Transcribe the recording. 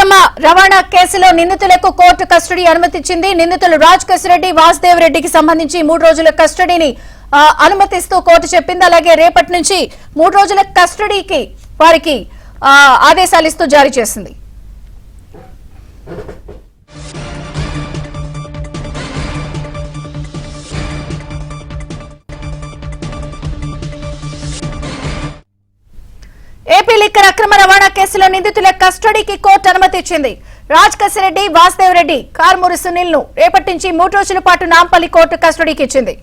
అక్రమ రవాణా కేసులో నిందితులకు కోర్టు కస్టడీ అనుమతించింది. నిందితులు రాజ్ కసిరెడ్డి, వాసుదేవ్ రెడ్డికి సంబంధించి 3 రోజుల కస్టడీని అనుమతిస్తూ కోర్టు చెప్పింది. అలాగే రేపటి నుంచి 3 రోజుల కస్టడీకి వారికి ఆదేశాలు ఇస్తూ జారీ చేసింది. ఏపీ లిక్కర్ అక్రమ రవాణా కేసులో నిందితుల కస్టడీకి కోర్టు అనుమతి ఇచ్చింది. రాజ్ కసిరెడ్డి, వాసుదేవ్ రెడ్డి, కారుమూరి సునీల్ ను రేపటి నుంచి 3 రోజుల పాటు నాంపల్లి కోర్టు కస్టడీకి ఇచ్చింది.